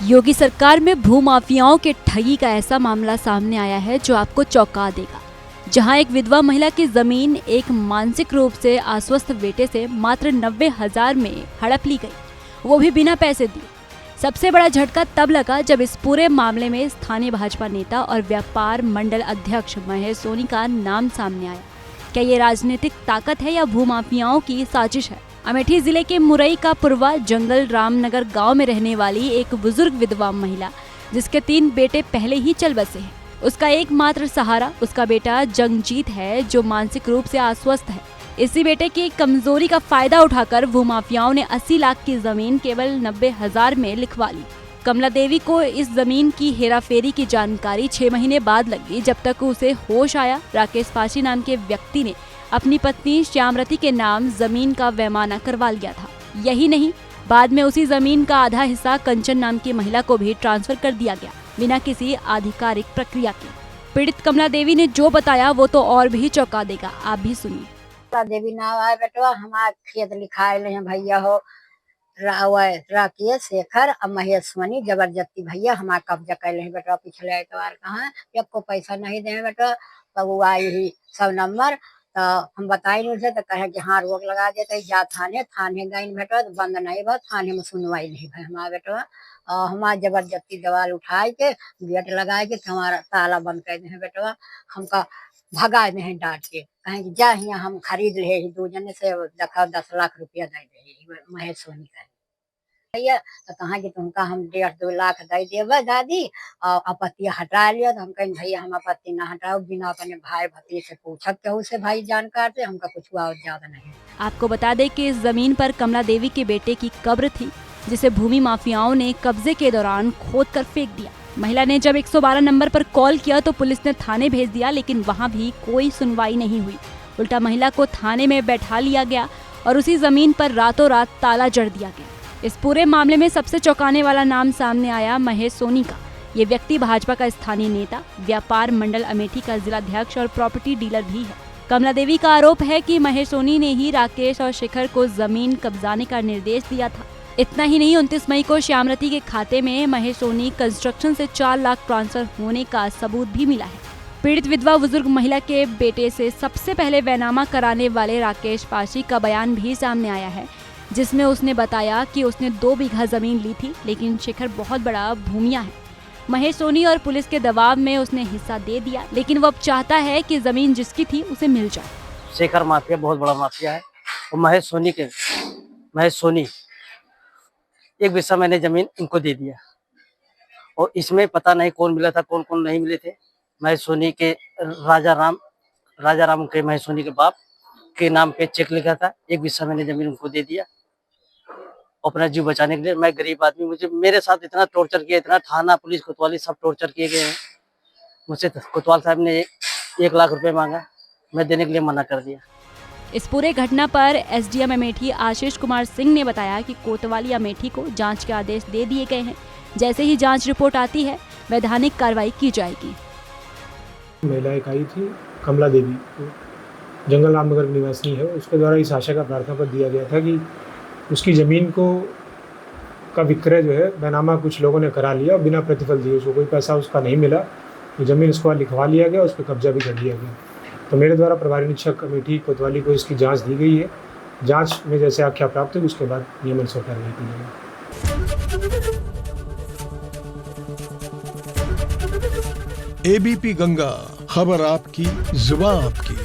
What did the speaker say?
योगी सरकार में भूमाफियाओं के ठगी का ऐसा मामला सामने आया है जो आपको चौंका देगा। जहां एक विधवा महिला की जमीन एक मानसिक रूप से अस्वस्थ बेटे से मात्र 90,000 में हड़प ली गई, वो भी बिना पैसे दिए। सबसे बड़ा झटका तब लगा जब इस पूरे मामले में स्थानीय भाजपा नेता और व्यापार मंडल अध्यक्ष महेश सोनी का नाम सामने आया। क्या ये राजनीतिक ताकत है या भूमाफियाओं की साजिश है? अमेठी जिले के मुरई का पुरवा जंगल रामनगर गांव में रहने वाली एक बुजुर्ग विधवा महिला, जिसके 3 बेटे पहले ही चल बसे हैं। उसका एकमात्र सहारा उसका बेटा जंगजीत है, जो मानसिक रूप से अस्वस्थ है। इसी बेटे की कमजोरी का फायदा उठाकर भूमाफियाओं ने 80 लाख की जमीन केवल 90,000 में लिखवा ली। कमला देवी को इस जमीन की हेराफेरी की जानकारी 6 महीने बाद लगी। जब तक उसे होश आया, राकेश पाशी नाम के व्यक्ति ने अपनी पत्नी श्यामरती के नाम जमीन का पैमाना करवा लिया था। यही नहीं, बाद में उसी जमीन का आधा हिस्सा कंचन नाम की महिला को भी ट्रांसफर कर दिया गया, बिना किसी आधिकारिक प्रक्रिया के। पीड़ित कमला देवी ने जो बताया वो तो और भी चौंका देगा, आप भी सुनिए। कमला देवी नाम है बेटवा, हमारे खेत लिखाए हैं भैया हो राकेश शेखर और महेश सोनी जबरदस्ती भैया हमारा कब्जा कर ले बेटा। पिछले एतवार कहा जब को पैसा नहीं दे बेटा, तब वो आई ही सब नंबर तो हम बताई उसे तो कहे कि हाँ रोक लगा देते जा थाने गई बेटा, तो बंद नहीं भा, थाने में सुनवाई नहीं भाई हमारा बेटवा। और हमारा जबरदस्ती दवाल उठाए के गेट लगाए के हमारा ताला बंद कर दे बेटवा, हमका भगा दे डांट के, कहे कि जा हियाँ हम खरीद ले 2 जने से देखा 10 लाख रुपया दे दे महेश सोनी का भैया। तो कहा कि तुमका हम 1.5-2 लाख दे देवे दादी और आपत्ति हटा लिया। तो हम कहें भैया हम आपत्ति ना हटाओ, बिना अपने भाई भतीजे से पूछा केहू से भाई जानकार से, हमका कुछ और ज्यादा नहीं। आपको बता दें कि इस जमीन पर कमला देवी के बेटे की कब्र थी, जिसे भूमि माफियाओं ने कब्जे के दौरान खोद कर फेंक दिया। महिला ने जब 112 नंबर पर कॉल किया तो पुलिस ने थाने भेज दिया, लेकिन वहां भी कोई सुनवाई नहीं हुई। उल्टा महिला को थाने में बैठा लिया गया और उसी जमीन पर रातों रात ताला जड़ दिया गया। इस पूरे मामले में सबसे चौंकाने वाला नाम सामने आया महेश सोनी का। ये व्यक्ति भाजपा का स्थानीय नेता, व्यापार मंडल अमेठी का जिलाध्यक्ष और प्रॉपर्टी डीलर भी है। कमला देवी का आरोप है कि महेश सोनी ने ही राकेश और शेखर को जमीन कब्जाने का निर्देश दिया था। इतना ही नहीं, 29 मई को श्यामरती के खाते में महेश सोनी कंस्ट्रक्शन से 4 लाख ट्रांसफर होने का सबूत भी मिला है। पीड़ित विधवा बुजुर्ग महिला के बेटे से सबसे पहले बैनामा कराने वाले राकेश पाशी का बयान भी सामने आया है, जिसमें उसने बताया कि उसने 2 बीघा जमीन ली थी, लेकिन शेखर बहुत बड़ा भूमिया है। महेश सोनी और पुलिस के दबाव में उसने हिस्सा दे दिया, लेकिन वो अब चाहता है कि जमीन जिसकी थी उसे मिल जाए। शेखर माफिया बहुत बड़ा माफिया है और महेश सोनी एक बिस्सा मैंने जमीन इनको दे दिया और इसमें पता नहीं कौन मिला था कौन कौन नहीं मिले थे। महेश सोनी के राजा राम के महेश सोनी के बाप के नाम पे चेक लिखा था, एक बिस्सा मैंने जमीन उनको दे दिया अपना जीव बचाने के लिए। मैं गरीब आदमी, मेरे साथ इतना टॉर्चर किया, इतना थाना पुलिस कोतवाली सब टॉर्चर किए गए हैं। मुझसे कोतवाल साहब ने 1 लाख रुपए मांगा, मैं देने के लिए मना कर दिया। इस पूरे घटना पर एसडीएम अमेठी आशीष कुमार सिंह ने बताया कि कोतवाली अमेठी को जांच के आदेश दे दिए गए हैं। जैसे ही जांच रिपोर्ट आती है, वैधानिक कार्रवाई की जाएगी। महिला एक आई थी कमला देवी, जंगल रामनगर निवासी है, उसके द्वारा इस आशा का प्रार्थना पत्र दिया गया था कि उसकी ज़मीन का विक्रय जो है बैनामा कुछ लोगों ने करा लिया, बिना प्रतिफल दिए उसको कोई पैसा उसका नहीं मिला, तो ज़मीन उसको लिखवा लिया गया, उस पर कब्जा भी कर लिया गया। तो मेरे द्वारा प्रभारी निरीक्षक अमेठी कोतवाली को इसकी जांच दी गई है। जांच में जैसे आख्या प्राप्त हुई उसके बाद नियमानुसार कार्रवाई की जाएगी। एबीपी गंगा, खबर आपकी, जुबान आपकी।